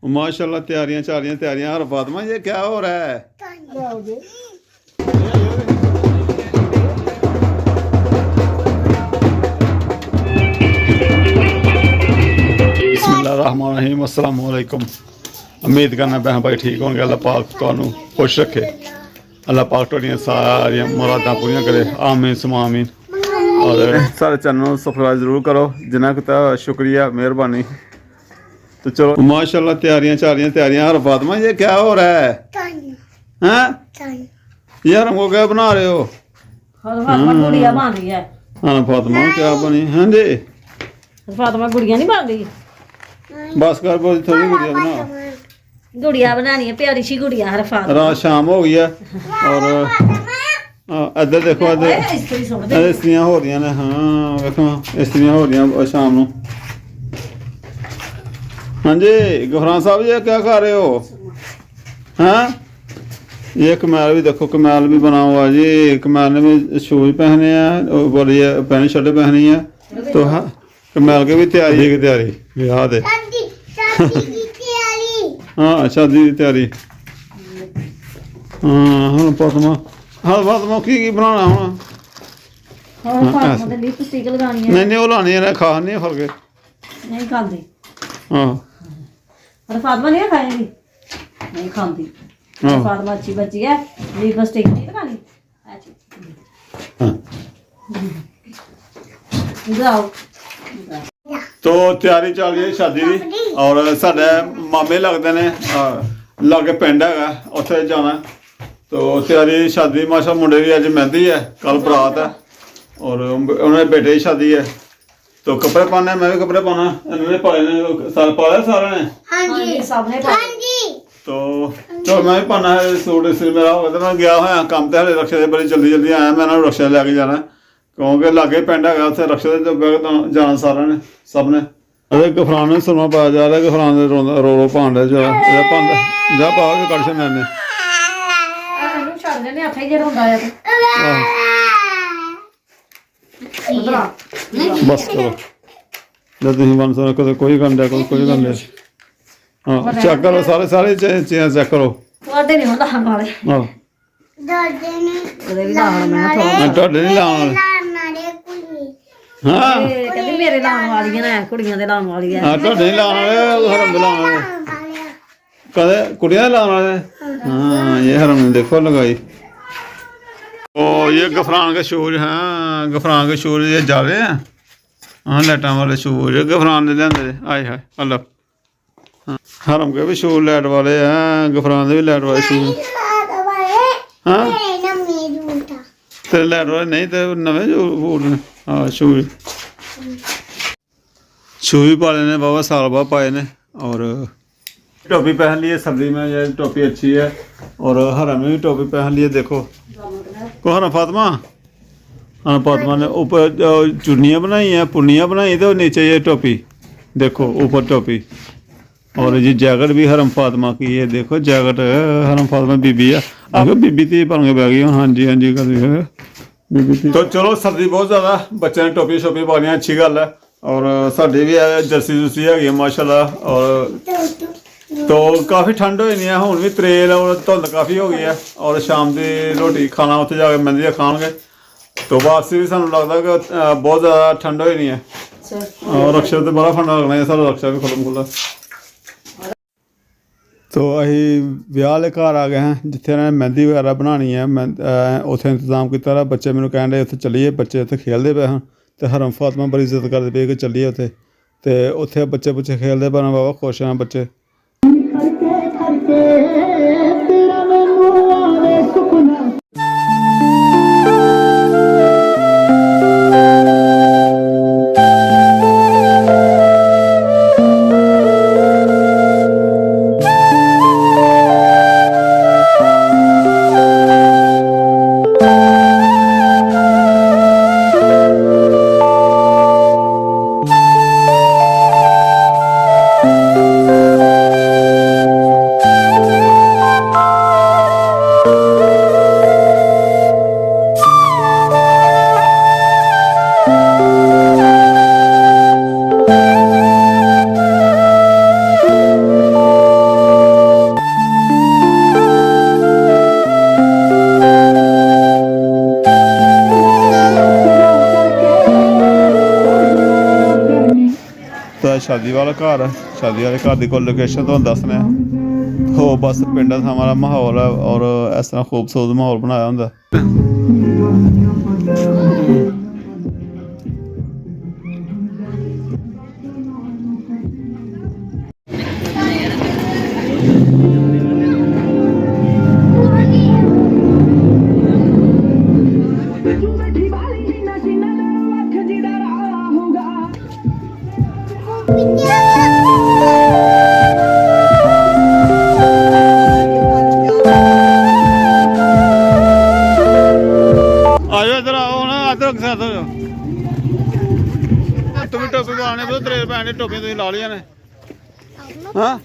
माशाल्लाह तैयारियां चल रही हैं तैयारियां। हर फातिमा ये क्या हो रहा है? बिस्मिल्लाहिर्रहमानिर्रहीम। अस्सलाम वालेकुम। उम्मीद करना बहन भाई ठीक होंगे। अल्लाह पाक तुहानू खुश रखे। अल्लाह पाक तुहाड़ियां सारियां मुरादां पूरियां करे। आमीन सुमा आमीन। और सारे चैनल सब्सक्राइब जरूर करो जिन्ना कीता शुक्रिया मेहरबानी। तो चलो माशाल्लाह तैयारियां चल रही हैं तैयारियां। हर फातिमा ये क्या हो रहा है? हैं यार हमको क्या बना रहे हो? गुड़िया बन रही है। हाँ फातिमा क्या बनी? हाँ जी फातिमा गुड़िया नहीं बन रही। बस कर बोल थोड़ी गुड़िया बना। गुड़िया बनानी है प्यारी सी गुड़िया। हर फातिमा रात शाम हो गई है और इधर देखो इधर इस्त्रियां हो रही ने। हाँ देखो इस्त्रियां हो रही शाम को। हाँ जी गफरान साहब ये क्या खा रहे हो? हाँ ये कमैल भी देखो कमैल भी बना हुआ जी। कमैल ने भी शूज पहने हैं बोली पैंट शर्ट पहनी है। तो हाँ कमैल की भी तैयारी की तैयारी ब्याह दे। हाँ शादी की तैयारी। हाँ हाँ फातिमा की बनाना हूँ? नहीं नहीं वो लानी है खा नहीं फल के नहीं खाती। हाँ फातिमा नहीं खाएगी नहीं खाती। फातिमा अच्छी बच्ची है। लिपस्टिक नहीं लगानी। जाओ तो तैयारी चल रही है शादी की। और साडे मामे लगते ने लागे पिंड है उत्थे जाना। तो तैयारी शादी माशा मुंडे की अज मेहंदी है कल बरात है और उन्हें बेटे की शादी है। तो कपड़े पाने मैं भी कपड़े पाना इन्होंने पाए ने सारे पाया सारे ने। हाँ जी सबने पाया। तो चलो मैं भी पाना है सूट इसलिए मेरा होगा। तो मैं गया हुआ काम तो हले रक्शे से बड़ी जल्दी जल्दी आया। मैं रक्शे लैके जाना क्योंकि लागे पिंड है उत्थे रक्शे से जाना सारे ने सब ने। अरे गफरान ने सुरमा पाया जा रहा है। गफरान रो रो भांड है जा पाओ जो कड़ छे बस करो जब तुम बन सो कदे कोई गल दिया कोई गल नहीं। हाँ चेक करो सारे सारे चीज़ चेक करो। ਤੁਹਾਡੇ ਨਹੀਂ ਲਾਉਣ ਵਾਲੇ। हाँ ਉਹਦੇ ਵੀ ਲਾਉਣ ਮੈਂ ਥੋੜਾ। ਤੁਹਾਡੇ नहीं लाने हाँ ਕਹਿੰਦੀ ਮੇਰੇ ਲਾਉਣ ਵਾਲੀਆਂ ਨੇ ਕੁੜੀਆਂ ਦੇ ਲਾਉਣ ਵਾਲੀਆਂ। हाँ ਤੁਹਾਡੇ नहीं लाने वाले हरम दे लाने वाले कदे कुड़ियां लाने वाले। हाँ ये हरम ने देखो लगाई। ओ ये गफरान के शूज हैं गफरान के शूज ये जा रहे हैं। हाँ लाइटा वाले शूज गफरान ने लिया आए हाय अल्लाह। हाँ हरम के भी शूज लाइट वाले हैं गफरान के भी लाइट वाले शूज। हाँ तेरे लाइट वाले नहीं तो नवे जो बूट ने। हाँ शूज भी पाले ने बाबा साल बाद पाए ने। और टोपी पहन ली है सर्दी में ये टोपी अच्छी है। और हरम में भी टोपी पहन ली है देखो कौन है फातिमा? हाँ फातिमा ने ऊपर चुन्नियाँ बनाई हैं पुन्नियाँ बनाई तो नीचे ये टोपी देखो ऊपर टोपी। और ये जैकेट भी हरम फातिमा की है देखो जैकेट हरम फातिमा बीबी है आगे बीबी थी बन के बह गई। हाँ जी कर बीबी थी। तो चलो सर्दी बहुत ज़्यादा बच्चे ने टोपी शोपी पानी अच्छी गल है। और साड़ी भी है जर्सी जुर्सी है माशाल्लाह। और तो काफ़ी ठंड हो है हूँ भी त्रेल और धुंद काफ़ी हो गई है। और शाम की रोटी खाना उत्थे जाके मेहंदी खाएंगे तो वापसी भी सानू लगता कि बहुत ज़्यादा ठंड हो है। और रक्शे तो बड़ा ठंडा लगना है सारा रक्शा भी खुला खुला। तो असी ब्याह वाले घर आ गए हैं जिथे इन्होंने मेहंदी वगैरह बनानी है। उत्थे इंतजाम किया बच्चे मैंने कहन डे उत्थे चलीए बच्चे उत्थे खेलते पे हैं। तो हरम फातिमा बड़ी इज्जत करते पे कि चलीए उत्थे। तो उत्थे बच्चे बुच्चे खेलते पे बाबा खुश हैं बच्चे। शादी वाला घर है, शादी वाले घर की कोई लोकेशन तो दसने हो बस पिंड हमारा माहौल है और इस तरह खूबसूरत माहौल बनाया होंगे। तुम्हें टोपी पाने दरेर पैने टोपियां तुम ला लिया ने हाँ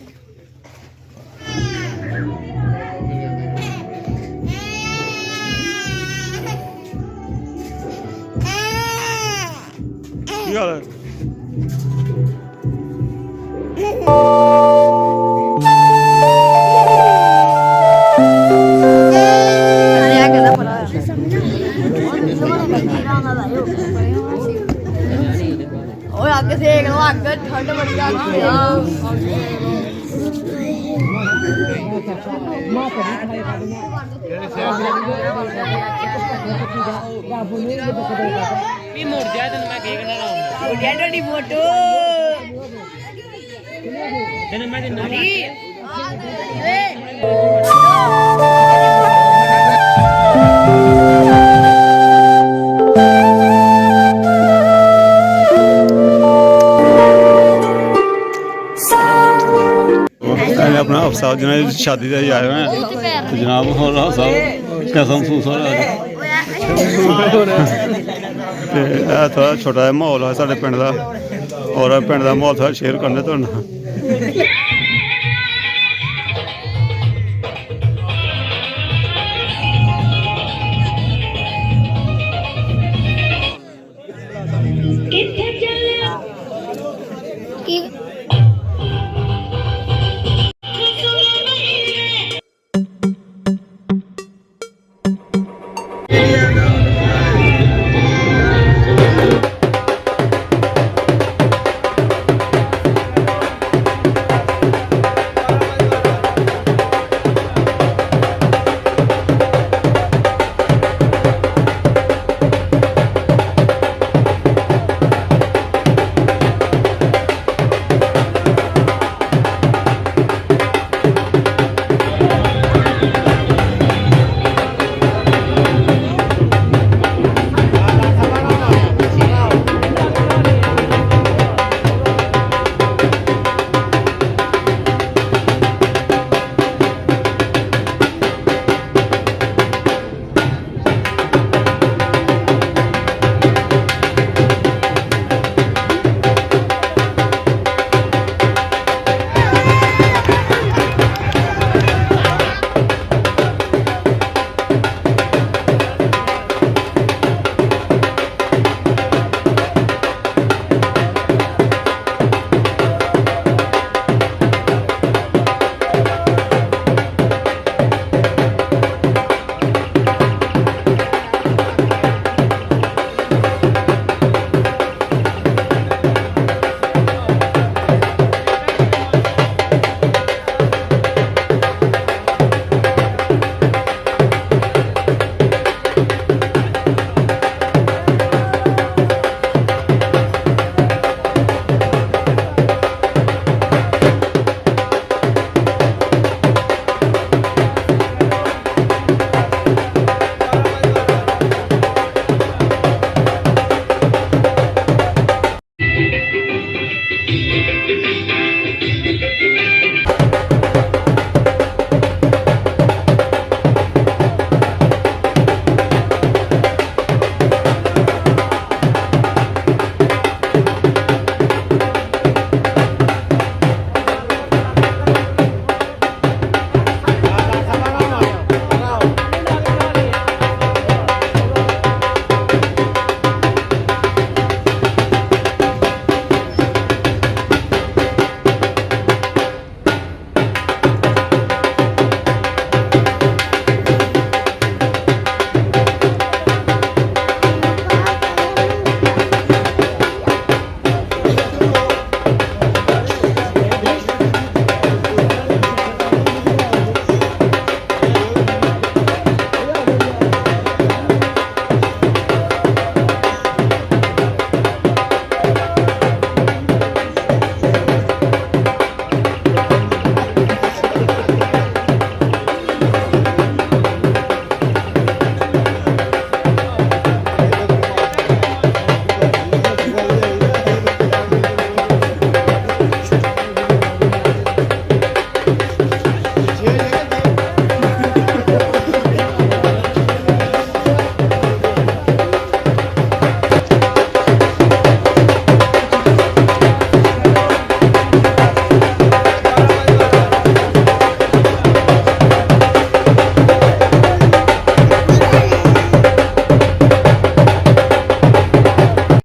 की गल है आगे सेक लो आगे ठंड बड़ी जाती है भी मुड़ जाए तेन मैं केक ला रहा हूं डैडी फोटो तेन मैं दिन अपना अफसाब जनाब शादी से आए हुए हैं तो जनाब हो रहा साहब कैसा महसूस हो रहा है थोड़ा छोटा जहा माहौल है साढ़े पिंड का और पिंड का माहौल थोड़ा शेयर करने तो